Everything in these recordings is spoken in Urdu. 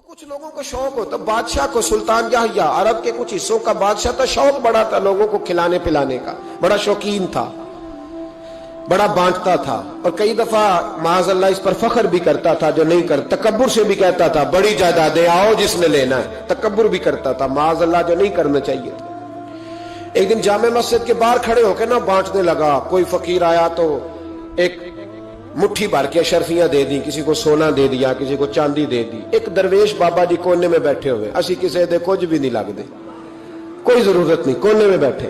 کچھ لوگوں کو شوق ہوتا، بادشاہ کو سلطان یحییٰ عرب کے کچھ حصوں کا بادشاہ تھا، شوق بڑا تھا لوگوں کو کھلانے پلانے کا، بڑا شوقین تھا، بڑا بانٹتا تھا، اور کئی دفعہ معاذ اللہ اس پر فخر بھی کرتا تھا جو نہیں کر، تکبر سے بھی کہتا تھا بڑی جائیدادیں آؤ جس نے لینا ہے، تکبر بھی کرتا تھا معاذ اللہ جو نہیں کرنا چاہیے تھا۔ ایک دن جامع مسجد کے باہر کھڑے ہو کے نا بانٹنے لگا، کوئی فقیر آیا تو ایک مٹھی بھر کے اشرفیاں دے دی، کسی کو سونا دے دیا، کسی کو چاندی دے دی۔ ایک درویش بابا جی کونے میں بیٹھے ہوئے، اسی کسی دے کچھ بھی نہیں لگ دے، کوئی ضرورت نہیں، کونے میں بیٹھے۔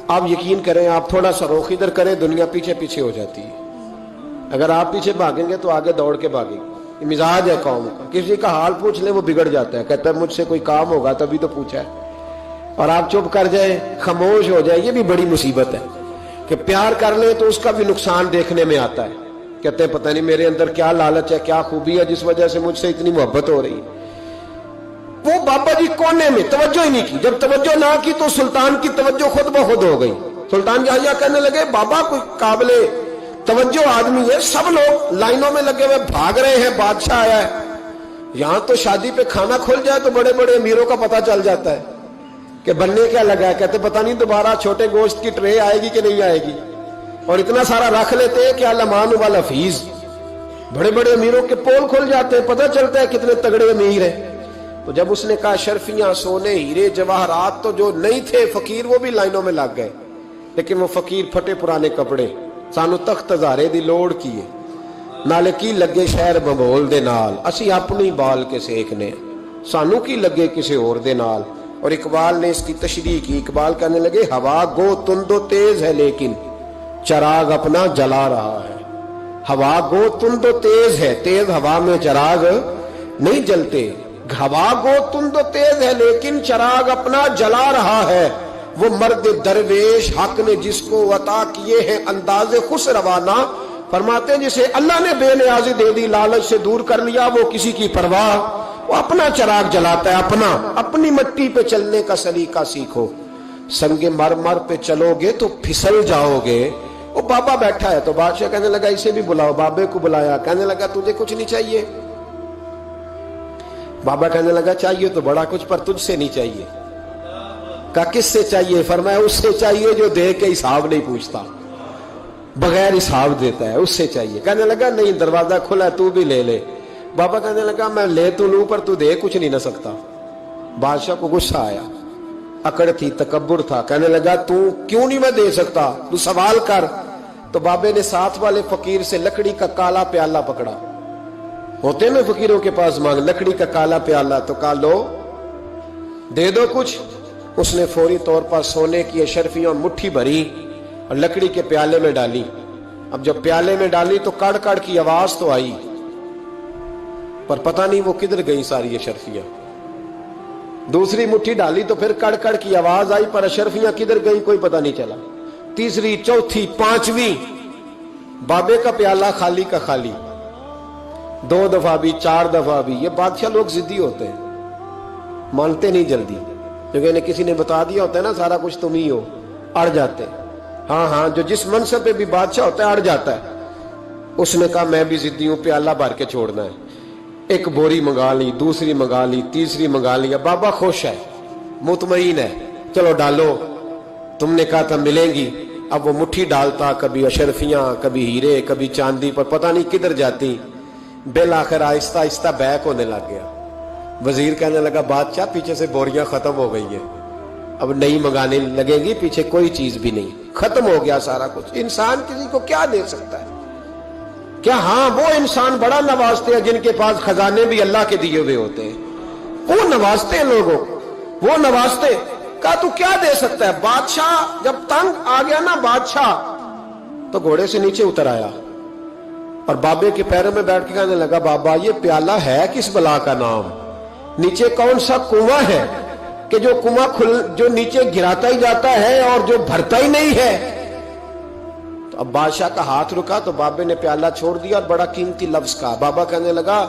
آپ یقین کریں، آپ تھوڑا سا رخ ادھر کریں، دنیا پیچھے پیچھے ہو جاتی ہے۔ اگر آپ پیچھے بھاگیں گے تو آگے دوڑ کے بھاگیں گے۔ یہ مزاج ہے قوم کا، کسی کا حال پوچھ لیں وہ بگڑ جاتا ہے، کہتا ہے مجھ سے کوئی کام ہوگا تبھی تو پوچھا ہے، اور آپ چپ کر جائیں، خاموش ہو جائیں، یہ بھی بڑی مصیبت ہے کہ پیار کر لیں تو اس کا بھی نقصان دیکھنے میں آتا ہے۔ کہتے ہیں پتہ نہیں میرے اندر کیا لالچ ہے، کیا خوبی ہے جس وجہ سے مجھ سے اتنی محبت ہو رہی ہے۔ وہ بابا جی کونے میں توجہ ہی نہیں کی، جب توجہ نہ کی تو سلطان کی توجہ خود بخود ہو گئی۔ سلطان یحییٰ کہنے لگے بابا کوئی قابل توجہ آدمی ہے، سب لوگ لائنوں میں لگے ہوئے بھاگ رہے ہیں، بادشاہ آیا ہے، یہاں تو شادی پہ کھانا کھل جائے تو بڑے بڑے امیروں کا پتہ چل جاتا ہے کہ بننے کیا لگا ہے۔ کہتے پتہ نہیں دوبارہ چھوٹے گوشت کی ٹرے آئے گی کہ نہیں آئے گی، اور اتنا سارا رکھ لیتے ہیں کہ المان والحفیظ، بڑے بڑے امیروں کے پول کھل جاتے ہیں، پتہ چلتا ہے کتنے تگڑے امیر ہیں۔ تو جب اس نے کہا شرفیاں، سونے، ہیرے، جواہرات، تو جو نہیں تھے فقیر وہ بھی لائنوں میں لگ گئے، لیکن وہ فقیر پھٹے پرانے کپڑے، سانو تخت ہزارے دی لوڑ کیے، نالے کی لگے شہر ببول دے نال، اسی اپنی بال کے سیکنے، سانو کی لگے کسی اور دے نال۔ اور اقبال نے اس کی تشریح کی، اقبال کہنے لگے ہوا گو تند و تیز ہے لیکن چراغ اپنا جلا رہا ہے۔ ہوا گو تند و تیز ہے، تیز ہوا میں چراغ نہیں جلتے، ہوا گو تند و تیز ہے لیکن چراغ اپنا جلا رہا ہے۔ وہ مرد درویش حق نے جس کو عطا کیے ہیں انداز خوش روانہ، فرماتے ہیں جسے اللہ نے بے نیازی دے دی، لالچ سے دور کر لیا، وہ کسی کی پرواہ، وہ اپنا چراغ جلاتا ہے، اپنی مٹی پہ چلنے کا سلیقہ سیکھو، سنگ مرمر پہ چلو گے تو پھسل جاؤ گے۔ وہ بابا بیٹھا ہے تو بادشاہ کہنے لگا اسے بھی بلاؤ، بابے کو بلایا، کہنے لگا تجھے کچھ نہیں چاہیے؟ بابا کہنے لگا چاہیے تو بڑا کچھ، پر تجھ سے نہیں چاہیے۔ کہا کس سے چاہیے؟ فرمایا اس سے چاہیے جو دے کے حساب نہیں پوچھتا، بغیر حساب دیتا ہے، اس سے چاہیے۔ کہنے لگا نہیں، دروازہ کھلا ہے، تو بھی لے لے۔ بابا کہنے لگا میں لے تو لوں پر تو دے کچھ نہیں نہ سکتا۔ بادشاہ کو غصہ آیا، اکڑ تھی، تکبر تھا، کہنے لگا تو کیوں نہیں میں دے سکتا، تو سوال کر۔ تو بابے نے ساتھ والے فقیر سے لکڑی کا کالا پیالہ پکڑا، ہوتے نا فقیروں کے پاس مانگ، لکڑی کا کالا پیالہ، تو کہا لو دے دو کچھ۔ اس نے فوری طور پر سونے کی اشرفیاں مٹھی بھری اور لکڑی کے پیالے میں ڈالی۔ اب جب پیالے میں ڈالی تو کڑ کڑ کی آواز تو آئی، پر پتہ نہیں وہ کدھر گئی ساری اشرفیاں۔ دوسری مٹھی ڈالی تو پھر کڑ کڑ کی آواز آئی، پر اشرفیاں کدھر گئی کوئی پتہ نہیں چلا۔ تیسری، چوتھی، پانچویں، بابے کا پیالہ خالی کا خالی، 2 دفعہ بھی، 4 دفعہ بھی۔ یہ بادشاہ لوگ ضدی ہوتے ہیں، مانتے نہیں جلدی، کیونکہ انہیں کسی نے بتا دیا ہوتا ہے نا سارا کچھ تم ہی ہو، اڑ جاتے۔ ہاں جو جس منصب پہ بھی بادشاہ ہوتا ہے اڑ جاتا ہے۔ اس نے کہا میں بھی ضدی ہوں، پیالہ بھر کے چھوڑنا ہے۔ ایک بوری منگا لی، دوسری منگا لی، تیسری منگا لی۔ بابا خوش ہے، مطمئن ہے، چلو ڈالو، تم نے کہا تھا ملیں گی۔ اب وہ مٹھی ڈالتا، کبھی اشرفیاں، کبھی ہیرے، کبھی چاندی، پر پتہ نہیں کدھر جاتی۔ بالآخر آہستہ آہستہ بیک ہونے لگ گیا۔ وزیر کہنے لگا بادشاہ پیچھے سے بوریاں ختم ہو گئی ہیں، اب نئی منگانے لگے گی، پیچھے کوئی چیز بھی نہیں، ختم ہو گیا سارا کچھ۔ انسان کسی کو کیا دے سکتا ہے؟ کیا ہاں وہ انسان بڑا نوازتے ہیں جن کے پاس خزانے بھی اللہ کے دیے ہوئے ہوتے ہیں، وہ نوازتے ہیں لوگوں، وہ نوازتے۔ کہا تو کیا دے سکتا ہے؟ بادشاہ جب تنگ آ گیا نا بادشاہ، تو گھوڑے سے نیچے اتر آیا اور بابے کے پیروں میں بیٹھ کے کہنے لگا بابا یہ پیالہ ہے کس بلا کا نام؟ نیچے کون سا کنواں ہے کہ جو کنواں جو نیچے گراتا ہی جاتا ہے اور جو بھرتا ہی نہیں ہے؟ تو اب بادشاہ کا ہاتھ رکا تو بابے نے پیالہ چھوڑ دیا اور بڑا قیمتی لفظ کہا۔ بابا کہنے لگا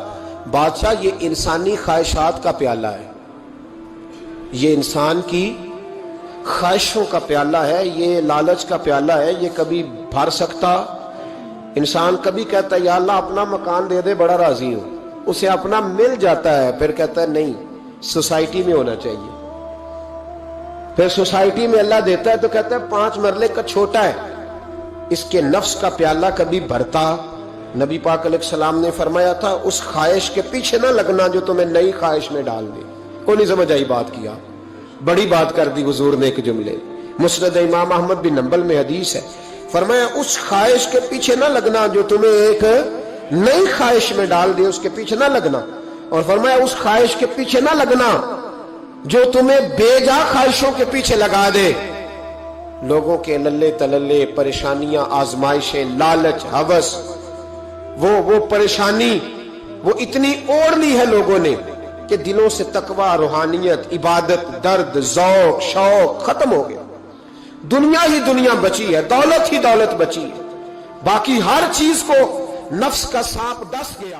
بادشاہ یہ انسانی خواہشات کا پیالہ ہے، یہ انسان کی خواہشوں کا پیالہ ہے، یہ لالچ کا پیالہ ہے، یہ کبھی بھر سکتا۔ انسان کبھی کہتا ہے یا اللہ اپنا مکان دے دے بڑا راضی ہوں، اسے اپنا مل جاتا ہے، پھر کہتا ہے نہیں سوسائٹی میں ہونا چاہیے، پھر سوسائٹی میں اللہ دیتا ہے تو کہتا ہے 5 مرلے کا چھوٹا ہے، اس کے نفس کا پیالہ کبھی بھرتا؟ نبی پاک علیہ السلام نے فرمایا تھا اس خواہش کے پیچھے نہ لگنا جو تمہیں نئی خواہش میں ڈال دے۔ کوئی نہیں سمجھ آئی بات کیا؟ بڑی بات کر دی حضور نے ایک جملے۔ مسند امام احمد بن حنبل میں حدیث ہے، فرمایا اس خواہش کے پیچھے نہ لگنا جو تمہیں ایک نئی خواہش میں ڈال دے، اس کے پیچھے نہ لگنا، اور فرمایا اس خواہش کے پیچھے نہ لگنا جو تمہیں بے جا خواہشوں کے پیچھے لگا دے۔ لوگوں کے للے تللے، پریشانیاں، آزمائشیں، لالچ، ہوس، وہ پریشانی وہ اتنی اوڑھ لی ہے لوگوں نے کہ دلوں سے تقوی، روحانیت، عبادت، درد، ذوق، شوق ختم ہو گیا۔ دنیا ہی دنیا بچی ہے، دولت ہی دولت بچی ہے، باقی ہر چیز کو نفس کا سانپ ڈس گیا۔